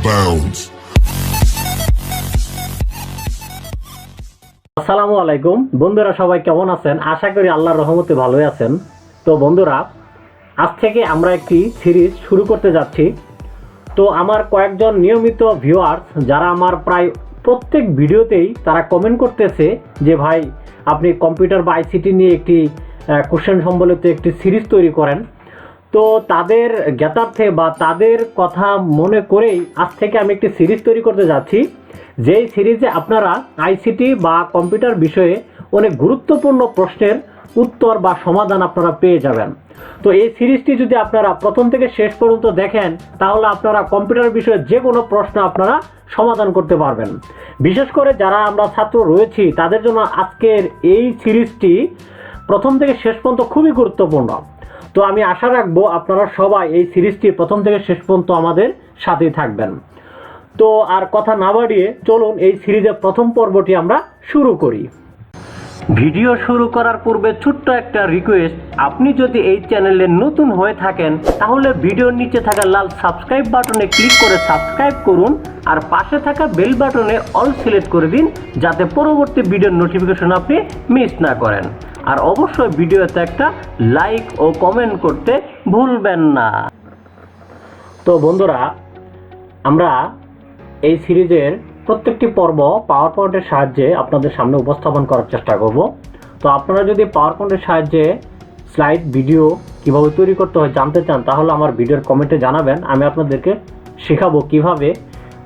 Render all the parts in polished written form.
bounds. আসসালামু আলাইকুম বন্ধুরা, সবাই কেমন আছেন? আশা করি আল্লাহর রহমতে ভালোই আছেন। তো বন্ধুরা, আজ থেকে আমরা একটি সিরিজ শুরু করতে যাচ্ছি। তো আমার কয়েকজন নিয়মিত ভিউয়ার্স যারা আমার প্রায় প্রত্যেক ভিডিওতেই তারা কমেন্ট করতেছে যে ভাই আপনি কম্পিউটার বা আইসিটি নিয়ে একটি কোশ্চেন সম্বলিত একটি সিরিজ তৈরি করেন। তো তাদের জ্ঞাতার্থে বা তাদের কথা মনে করেই আজ থেকে আমি একটি সিরিজ তৈরি করতে যাচ্ছি, যেই সিরিজে আপনারা আইসিটি বা কম্পিউটার বিষয়ে অনেক গুরুত্বপূর্ণ প্রশ্নের উত্তর বা সমাধান আপনারা পেয়ে যাবেন। তো এই সিরিজটি যদি আপনারা প্রথম থেকে শেষ পর্যন্ত দেখেন তাহলে আপনারা কম্পিউটার বিষয়ে যে কোনো প্রশ্ন আপনারা সমাধান করতে পারবেন। বিশেষ করে যারা আমরা ছাত্র রয়েছি তাদের জন্য আজকের এই সিরিজটি প্রথম থেকে শেষ পর্যন্ত খুবই গুরুত্বপূর্ণ। তো আমি আশা রাখবো আপনারা সবাই এই সিরিজটি প্রথম থেকে শেষ পর্যন্ত আমাদের সাথেই থাকবেন। তো আর কথা না বাড়িয়ে চলুন এই সিরিজের প্রথম পর্বটি আমরা শুরু করি। ভিডিও শুরু করার পূর্বে ছোট্ট একটা রিকোয়েস্ট, আপনি যদি এই চ্যানেলে নতুন হয়ে থাকেন তাহলে ভিডিওর নিচে থাকা লাল সাবস্ক্রাইব বাটনে ক্লিক করে সাবস্ক্রাইব করুন, আর পাশে থাকা বেল বাটনে অল সিলেক্ট করে দিন যাতে পরবর্তী ভিডিওর নোটিফিকেশন আপনি মিস না করেন। আর অবশ্যই ভিডিওতে একটা লাইক ও কমেন্ট করতে ভুলবেন না। তো বন্ধুরা, আমরা এই সিরিজের প্রত্যেকটি পর্ব পাওয়ার পয়েন্টের সাহায্যে আপনাদের সামনে উপস্থাপন করার চেষ্টা করব। তো আপনারা যদি পাওয়ার পয়েন্টের সাহায্যে স্লাইড ভিডিও কিভাবে তৈরি করতে হয় জানতে চান তাহলে আমার ভিডিওর কমেন্টে জানাবেন, আমি আপনাদেরকে শেখাবো কিভাবে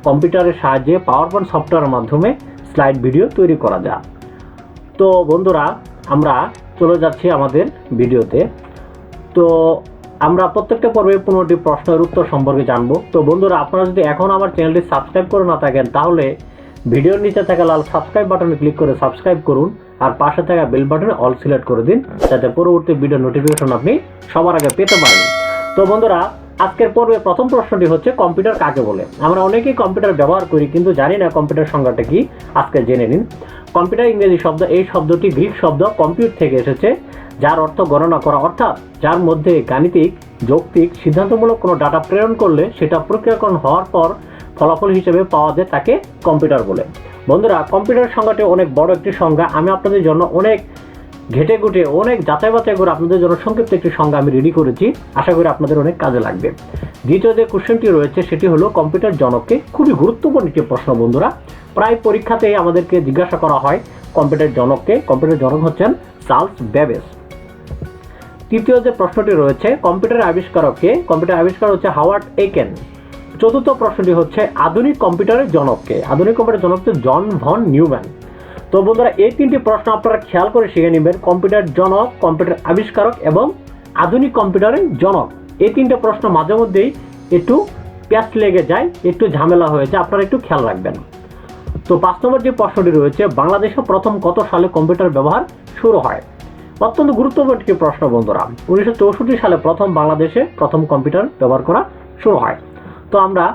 কম্পিউটারের সাহায্যে পাওয়ার পয়েন্ট সফটওয়্যারের মাধ্যমে স্লাইড ভিডিও তৈরি করা যায়। তো বন্ধুরা, আমরা চলে যাচ্ছি আমাদের ভিডিওতে। তো আমরা প্রত্যেকটা পর্বে 15টি প্রশ্নের উত্তর সম্পর্কে জানবো। তো বন্ধুরা, আপনারা যদি এখন আমার চ্যানেলটি সাবস্ক্রাইব করে না থাকেন তাহলে ভিডিওর নিচে থাকা লাল সাবস্ক্রাইব বাটনে ক্লিক করে সাবস্ক্রাইব করুন, আর পাশে থাকা বেল বাটনে অল সিলেক্ট করে দিন যাতে পরবর্তী ভিডিও নোটিফিকেশন আপনি সবার আগে পেতে পারেন। তো বন্ধুরা, আজকের পর্বে প্রথম প্রশ্নটি হচ্ছে কম্পিউটার কাকে বলে। আমরা অনেকেই কম্পিউটার ব্যবহার করি কিন্তু জানি না কম্পিউটার সংজ্ঞাটা কি। আজকে জেনে নিন। কম্পিউটার ইংরেজি শব্দ, এই শব্দটি গ্রিক শব্দ কম্পিউট থেকে এসেছে, যার অর্থ গণনা করা, অর্থাৎ যার মধ্যে গাণিতিক যৌক্তিক সিদ্ধান্তমূলক কোনো ডাটা প্রেরণ করলে সেটা প্রক্রিয়াকরণ হওয়ার পর ফলাফল হিসেবে পাওয়া যায় তাকে কম্পিউটার বলে। বন্ধুরা, কম্পিউটার সংজ্ঞাটি অনেক বড় একটি সংজ্ঞা। আমি আপনাদের জন্য অনেক ঘেটে ঘুটে অনেক যাচাই বাছাই করে আপনাদের জন্য সংক্ষিপ্ত একটি সংজ্ঞা আমি রেডি করেছি, আশা করি আপনাদের অনেক কাজে লাগবে। দ্বিতীয় যে কোশ্চেনটি রয়েছে সেটি হলো কম্পিউটার জনককে। খুবই গুরুত্বপূর্ণ একটি প্রশ্ন বন্ধুরা, প্রায় পরীক্ষাতেই আমাদেরকে জিজ্ঞাসা করা হয় কম্পিউটার জনককে। কম্পিউটার জনক হচ্ছেন চার্লস ব্যাবেজ। তৃতীয় যে প্রশ্নটি রয়েছে কম্পিউটার আবিষ্কারককে। কম্পিউটার আবিষ্কার হচ্ছে হাওয়ার্ড এইকেন। চতুর্থ প্রশ্নটি হচ্ছে আধুনিক কম্পিউটারের জনককে। আধুনিক কম্পিউটার জনক হচ্ছে জন ভন নিউম্যান। তো বন্ধুরা, এই তিনটি প্রশ্ন আপনারা খেয়াল করে শিখে নেবেন। কম্পিউটার জনক, কম্পিউটার আবিষ্কারক এবং আধুনিক কম্পিউটারের জনক, এই তিনটে প্রশ্ন মাঝে মধ্যেই একটু প্যাচ লেগে যায়, একটু ঝামেলা হয়ে যায়, আপনারা একটু খেয়াল রাখবেন। তো 5 নম্বর যে প্রশ্নটি রয়েছে বাংলাদেশে প্রথম কত সালে কম্পিউটার ব্যবহার শুরু হয়। অত্যন্ত গুরুত্বপূর্ণ একটি প্রশ্ন বন্ধুরা। 1964 সালে বাংলাদেশে প্রথম কম্পিউটার ব্যবহার করা শুরু হয়। তো আমরা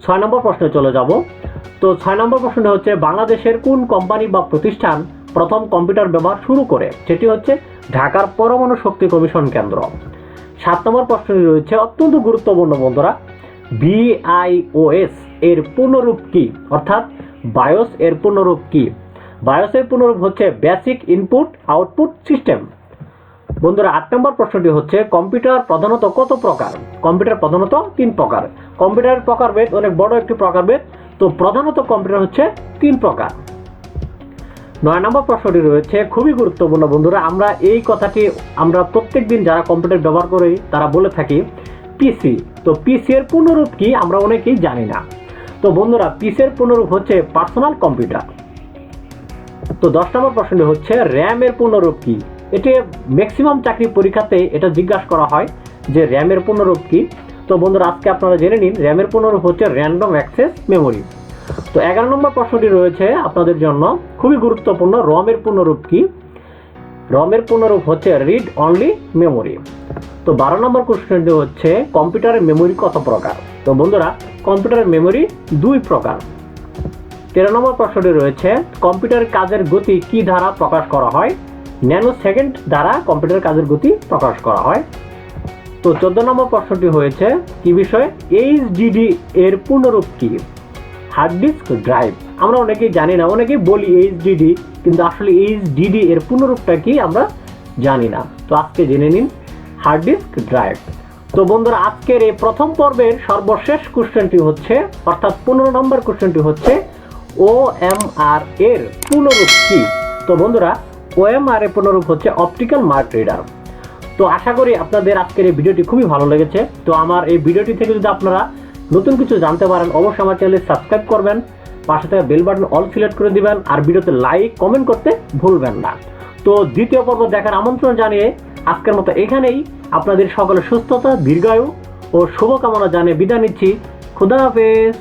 6 নম্বর প্রশ্নে চলে যাব। তো 6 নম্বর প্রশ্নটি হচ্ছে বাংলাদেশের কোন কোম্পানি বা প্রতিষ্ঠান প্রথম কম্পিউটার ব্যবহার শুরু করে, সেটি হচ্ছে ঢাকার পরমাণু শক্তি কমিশন কেন্দ্র। 7 নম্বর প্রশ্নটি রয়েছে অত্যন্ত গুরুত্বপূর্ণ বন্ধুরা, BIOS এর পূর্ণরূপ কি, অর্থাৎ বায়োস এর পূর্ণরূপ কি। বায়োসের পূর্ণরূপ হচ্ছে বেসিক ইনপুট আউটপুট সিস্টেম। বন্ধুরা, 8 নম্বর প্রশ্নটি হচ্ছে কম্পিউটার প্রধানত কত প্রকার। কম্পিউটার প্রধানত 3 প্রকার। কম্পিউটারের প্রকারভেদ অনেক বড় একটি প্রকারভেদ। তো প্রধানত কম্পিউটার হচ্ছে 3 প্রকার। 9 নম্বর প্রশ্নটি রয়েছে খুবই গুরুত্বপূর্ণ বন্ধুরা, আমরা এই কথাটি আমরা প্রত্যেক দিন যারা কম্পিউটার ব্যবহার করি তারা বলে থাকি পিসি। তো পিসি এর পূর্ণরূপ কি আমরা অনেকেই জানি না। তো বন্ধুরা, পিসি এর পূর্ণরূপ হচ্ছে পার্সোনাল কম্পিউটার। তো 10 নম্বর প্রশ্নটি হচ্ছে র্যাম এর পূর্ণরূপ কি। এটি ম্যাক্সিমাম চাকরি পরীক্ষাতে এটা জিজ্ঞাসা করা হয় যে র্যামের পূর্ণরূপ কি। তো বন্ধুরা, আজকে আপনারা জেনে নিন র্যামের পূর্ণরূপ হচ্ছে র্যান্ডম অ্যাক্সেস মেমোরি। তো 11 নম্বর প্রশ্নটি রয়েছে আপনাদের জন্য খুবই গুরুত্বপূর্ণ, রমের পূর্ণরূপ কি। রমের পূর্ণরূপ হচ্ছে রিড অনলি মেমোরি। তো 12 নম্বর কোশ্চেনটি হচ্ছে কম্পিউটারের মেমোরি কত প্রকার। তো বন্ধুরা, কম্পিউটারের মেমোরি 2 প্রকার। 13 নম্বর প্রশ্নটি রয়েছে কম্পিউটারের কাজের গতি কি দ্বারা প্রকাশ করা হয়। ন্যানো সেকেন্ড দ্বারা কম্পিউটারের কাজের গতি প্রকাশ করা হয়। তো 14 নম্বর প্রশ্নটি হয়েছে কি বিষয়ে, এইচডিডি এর পূর্ণরূপ কি? Hard disk drive. আমরা অনেকেই জানি না, অনেকেই বলি এইচডিডি, কিন্তু আসলে এইচডিডি এর পূর্ণরূপটা কি আমরা জানি না। তো আজকে জেনে নিন হার্ড ডিস্ক ড্রাইভ। তো বন্ধুরা, আজকের এই প্রথম পর্বের সর্বশেষ কোশ্চেনটি হচ্ছে, অর্থাৎ 15 নম্বর কোশ্চেনটি হচ্ছে ওএমআর এর পূর্ণরূপ কি? তো বন্ধুরা, ওএমআর এর পূর্ণরূপ হচ্ছে অপটিক্যাল মার্ক রিডার। তো আশা করি আপনাদের আজকের এই ভিডিওটি খুবই ভালো লেগেছে। তো আমার এই ভিডিওটি থেকে যদি আপনারা নতুন কিছু জানতে পারেন, অবশ্যই আমার চ্যানেলে সাবস্ক্রাইব করবেন, পাশে থাকা বেল বাটন অল সিলেক্ট করে দিবেন, আর ভিডিওতে লাইক কমেন্ট করতে ভুলবেন না। তো দ্বিতীয় পর্ব দেখার আমন্ত্রণ জানিয়ে আজকের মতো এখানেই আপনাদের সকলের সুস্থতা, দীর্ঘায়ু ও শুভকামনা জানিয়ে বিদায় নিচ্ছি। খুদা হাফেজ।